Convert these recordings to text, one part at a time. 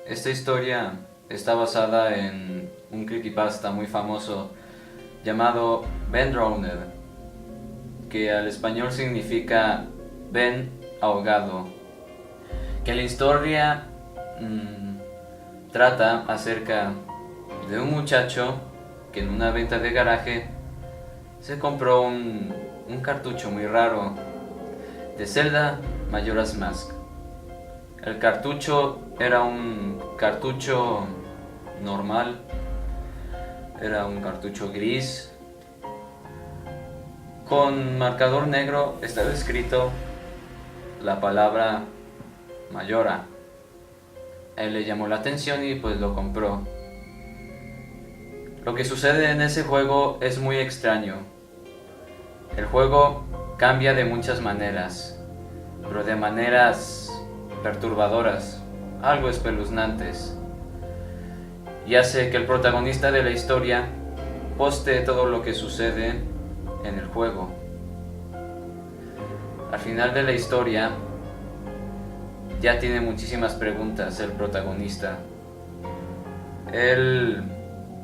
Esta historia está basada en un creepypasta muy famoso llamado Ben Drowned, que al español significa Ben ahogado. Que la historia trata acerca de un muchacho que en una venta de garaje se compró un cartucho muy raro de Zelda Majora's Mask. El cartucho era un cartucho normal, era un cartucho gris. Con marcador negro estaba escrito la palabra Majora. A él le llamó la atención y pues lo compró. Lo que sucede en ese juego es muy extraño. El juego cambia de muchas maneras, pero de maneras perturbadoras, algo espeluznantes, y hace que el protagonista de la historia postee todo lo que sucede en el juego. Al final de la historia ya tiene muchísimas preguntas el protagonista. Él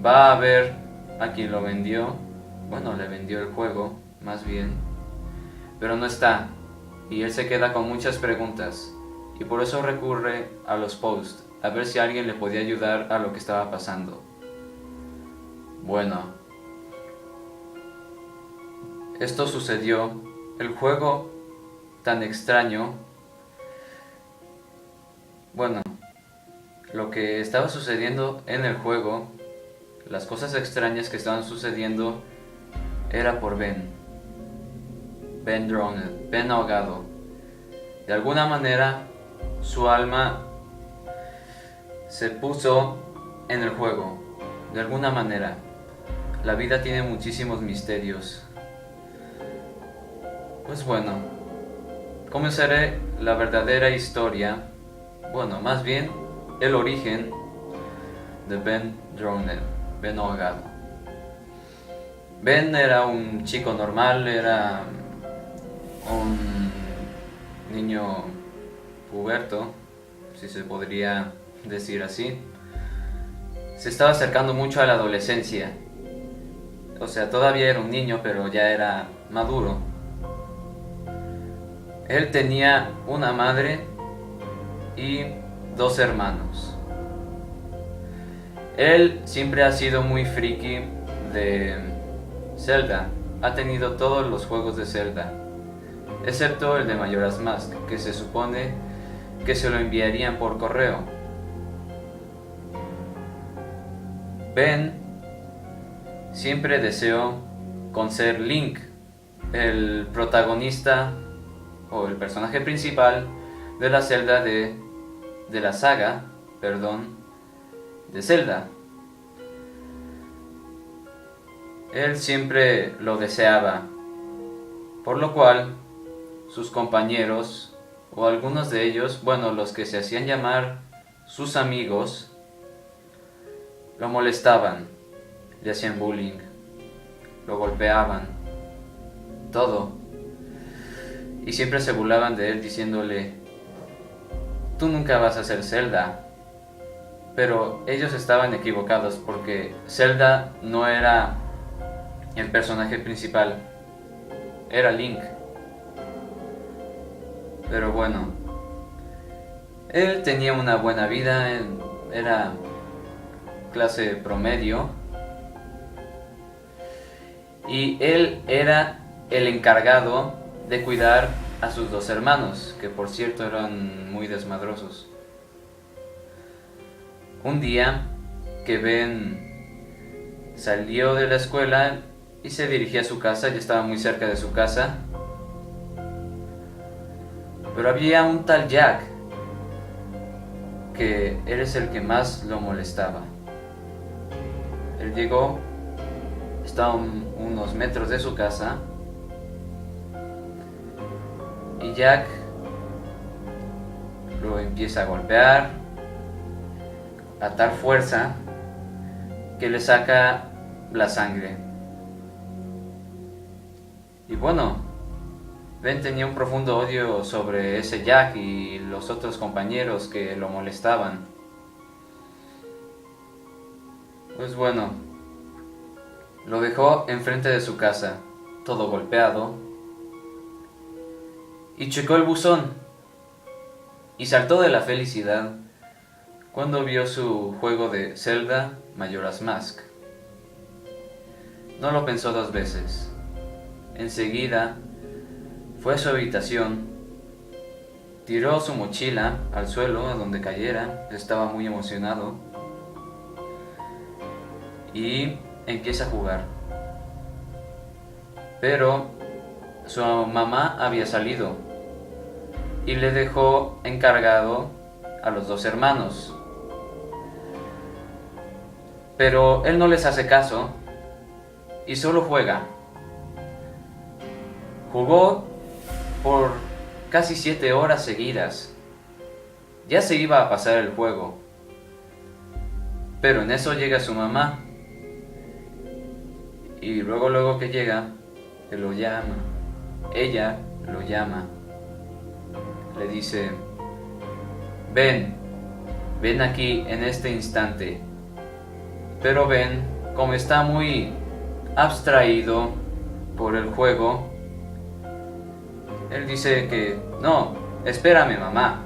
va a ver a quien lo vendió, bueno, le vendió el juego, más bien, pero no está, y él se queda con muchas preguntas, y por eso recurre a los posts, a ver si alguien le podía ayudar a lo que estaba pasando. Bueno, esto sucedió, el juego tan extraño, bueno, lo que estaba sucediendo en el juego, las cosas extrañas que estaban sucediendo, era por Ben Drowned, Ben ahogado. De alguna manera, su alma se puso en el juego. De alguna manera, la vida tiene muchísimos misterios. Pues bueno, comenzaré la verdadera historia, bueno, más bien el origen de Ben Drowned, Ben ahogado. Ben era un chico normal, era un niño puberto, si se podría decir así. Se estaba acercando mucho a la adolescencia. O sea, todavía era un niño, pero ya era maduro. Él tenía una madre y 2 hermanos. Él siempre ha sido muy friki de Zelda. Ha tenido todos los juegos de Zelda, excepto el de Majora's Mask, que se supone que se lo enviarían por correo. Ben siempre deseó con ser Link, el protagonista o el personaje principal de la Zelda de la saga, de Zelda. Él siempre lo deseaba, por lo cual sus compañeros, o algunos de ellos, bueno, los que se hacían llamar sus amigos, lo molestaban, le hacían bullying, lo golpeaban, todo. Y siempre se burlaban de él diciéndole: tú nunca vas a ser Zelda. Pero ellos estaban equivocados, porque Zelda no era el personaje principal, era Link. Pero bueno, él tenía una buena vida, era clase promedio, y él era el encargado de cuidar a sus 2 hermanos, que por cierto eran muy desmadrosos. Un día que Ben salió de la escuela y se dirigía a su casa, ya estaba muy cerca de su casa, pero había un tal Jack, que él es el que más lo molestaba. Él llegó, estaba a unos metros de su casa, y Jack lo empieza a golpear a tal fuerza que le saca la sangre. Y bueno, Ben tenía un profundo odio sobre ese Jack y los otros compañeros que lo molestaban. Pues bueno, lo dejó enfrente de su casa, todo golpeado, y checó el buzón, y saltó de la felicidad cuando vio su juego de Zelda Majora's Mask. No lo pensó dos veces. Enseguida fue a su habitación, tiró su mochila al suelo a donde cayera, estaba muy emocionado, y empieza a jugar. Pero su mamá había salido y le dejó encargado a los dos hermanos. Pero él no les hace caso y solo juega. Jugó por casi 7 horas seguidas. Ya se iba a pasar el juego. Pero en eso llega su mamá. Y luego que llega, él lo llama. Ella lo llama. Le dice: ven aquí en este instante. Pero Ben, como está muy abstraído por el juego, él dice que no, espérame mamá.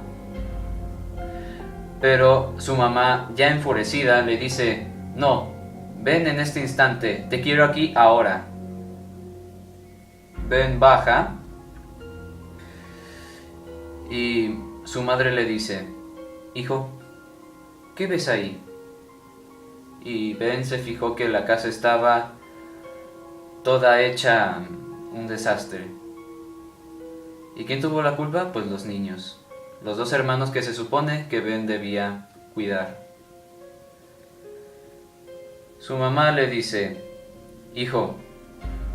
Pero su mamá, ya enfurecida, le dice: no, ven en este instante, te quiero aquí ahora. Ben baja y su madre le dice: hijo, ¿qué ves ahí? Y Ben se fijó que la casa estaba toda hecha un desastre. ¿Y quién tuvo la culpa? Pues los niños. Los dos hermanos que se supone que Ben debía cuidar. Su mamá le dice: hijo,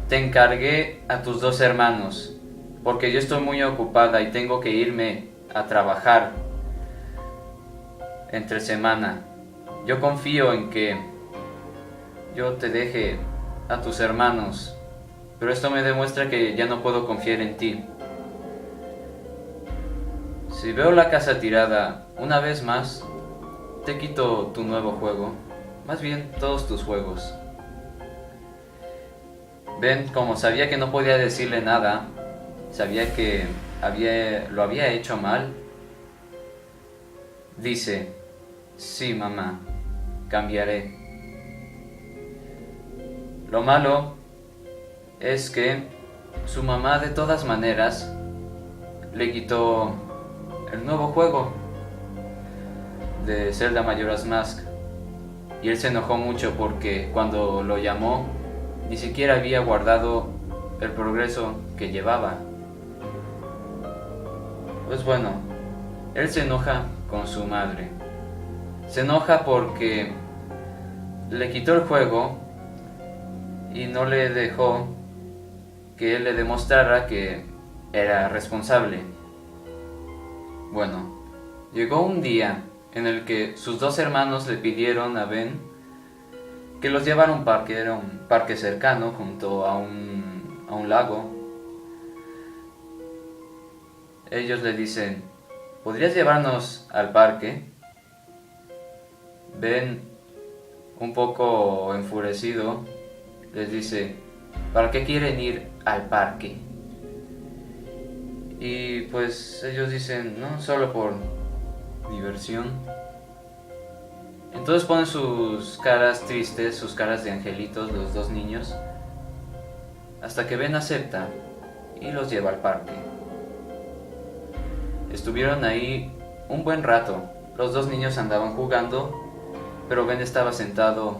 te encargué a tus dos hermanos porque yo estoy muy ocupada y tengo que irme a trabajar entre semana. Yo confío en que yo te deje a tus hermanos, pero esto me demuestra que ya no puedo confiar en ti. Si veo la casa tirada una vez más, te quito tu nuevo juego, más bien todos tus juegos. Ben, como sabía que no podía decirle nada, sabía que lo había hecho mal, dice: sí, mamá, cambiaré. Lo malo es que su mamá de todas maneras le quitó el nuevo juego de Zelda Majora's Mask, y él se enojó mucho porque cuando lo llamó ni siquiera había guardado el progreso que llevaba. Pues bueno, él se enoja con su madre. Se enoja porque le quitó el juego y no le dejó que él le demostrara que era responsable. Bueno, llegó un día en el que sus dos hermanos le pidieron a Ben que los llevara a un parque. Era un parque cercano junto a un lago. Ellos le dicen: ¿podrías llevarnos al parque? Ben, un poco enfurecido, les dice: ¿para qué quieren ir al parque? Y pues ellos dicen: no, solo por diversión. Entonces ponen sus caras tristes, sus caras de angelitos, los dos niños, hasta que Ben acepta y los lleva al parque. Estuvieron ahí un buen rato. Los dos niños andaban jugando, pero Ben estaba sentado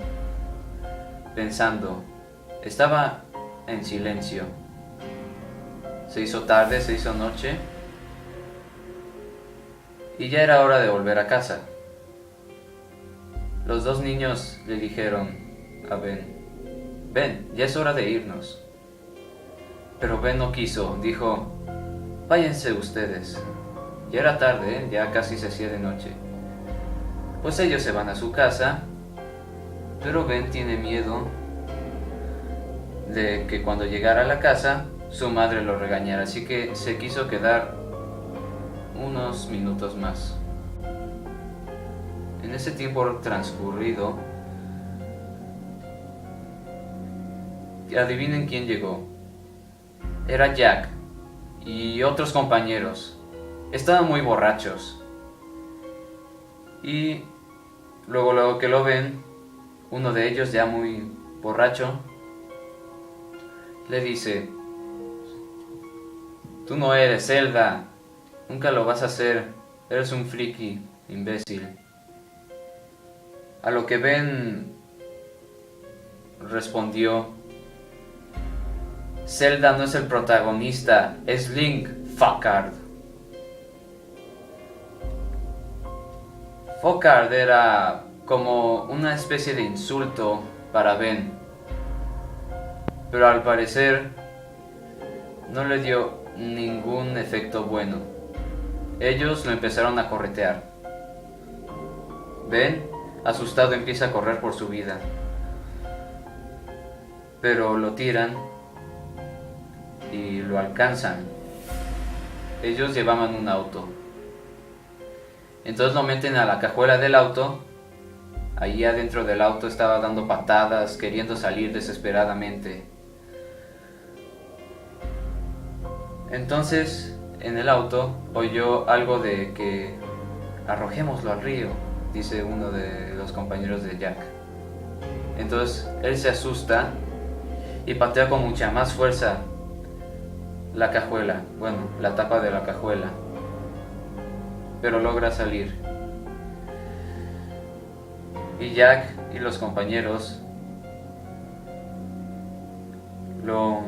pensando. Estaba en silencio. Se hizo tarde, se hizo noche, y ya era hora de volver a casa. Los dos niños le dijeron a Ben: Ben, ya es hora de irnos. Pero Ben no quiso, dijo: váyanse ustedes. Ya era tarde, ya casi se hacía de noche. Pues ellos se van a su casa, pero Ben tiene miedo de que cuando llegara a la casa su madre lo regañara, así que se quiso quedar unos minutos más. En ese tiempo transcurrido, adivinen quién llegó. Era Jack y otros compañeros. Estaban muy borrachos. Y luego que lo ven, uno de ellos, ya muy borracho, le dice: tú no eres Zelda, nunca lo vas a hacer, eres un friki, imbécil. A lo que Ben respondió: Zelda no es el protagonista, es Link, fuckard. Fuckard era como una especie de insulto para Ben, pero al parecer no le dio ningún efecto bueno. Ellos lo empezaron a corretear. Ben, asustado, empieza a correr por su vida, pero lo tiran y lo alcanzan. Ellos llevaban un auto, entonces lo meten a la cajuela del auto. Ahí adentro del auto estaba dando patadas, queriendo salir desesperadamente. Entonces, en el auto oyó algo de que arrojémoslo al río, dice uno de los compañeros de Jack. Entonces él se asusta y patea con mucha más fuerza la cajuela, bueno, la tapa de la cajuela, pero logra salir. Y Jack y los compañeros lo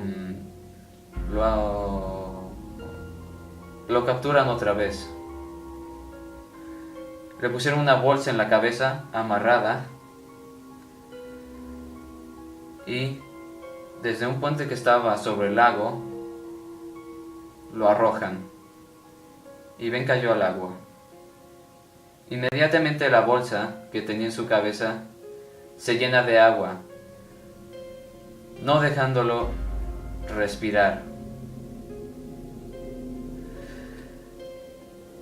capturan otra vez. Le pusieron una bolsa en la cabeza amarrada y desde un puente que estaba sobre el lago lo arrojan y Ben cayó al agua. Inmediatamente la bolsa que tenía en su cabeza se llena de agua, no dejándolo respirar.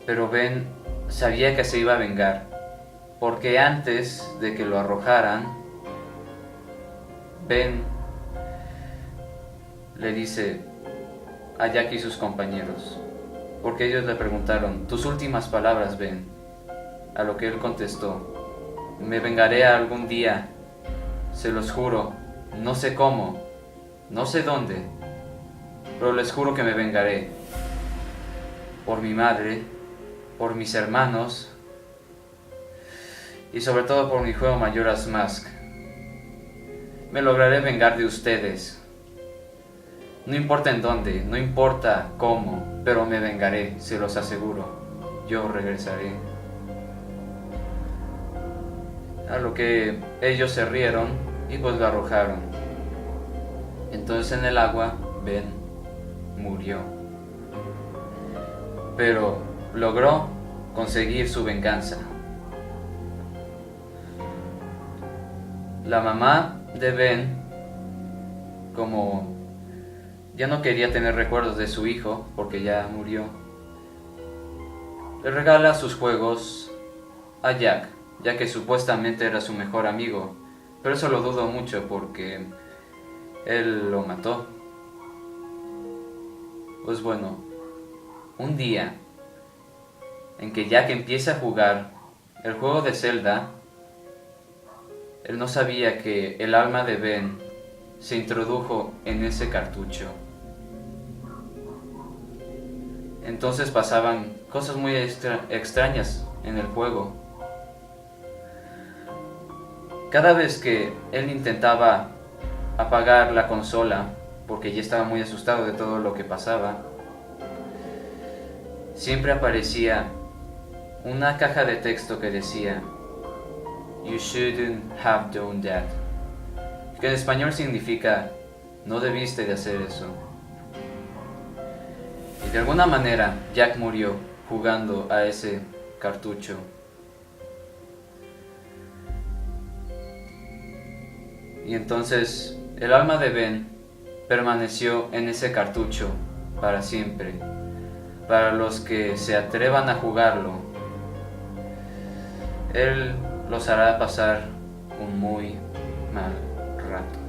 Pero Ben sabía que se iba a vengar, porque antes de que lo arrojaran, Ben le dice a Jack y sus compañeros, porque ellos le preguntaron: tus últimas palabras, Ben. A lo que él contestó: me vengaré algún día, se los juro, no sé cómo, no sé dónde, pero les juro que me vengaré. Por mi madre, por mis hermanos y sobre todo por mi juego Majora's Mask. Me lograré vengar de ustedes. No importa en dónde, no importa cómo, pero me vengaré, se los aseguro. Yo regresaré. A lo que ellos se rieron y pues lo arrojaron. Entonces en el agua Ben murió, pero logró conseguir su venganza. La mamá de Ben, como ya no quería tener recuerdos de su hijo porque ya murió, le regala sus juegos a Jack, ya que supuestamente era su mejor amigo, pero eso lo dudo mucho porque él lo mató. Pues bueno, un día en que Jack empieza a jugar el juego de Zelda, él no sabía que el alma de Ben se introdujo en ese cartucho. Entonces pasaban cosas muy extrañas en el juego. Cada vez que él intentaba apagar la consola, porque ya estaba muy asustado de todo lo que pasaba, siempre aparecía una caja de texto que decía: You shouldn't have done that, que en español significa: no debiste de hacer eso. Y de alguna manera Jack murió jugando a ese cartucho. Y entonces el alma de Ben permaneció en ese cartucho para siempre. Para los que se atrevan a jugarlo, él los hará pasar un muy mal rato.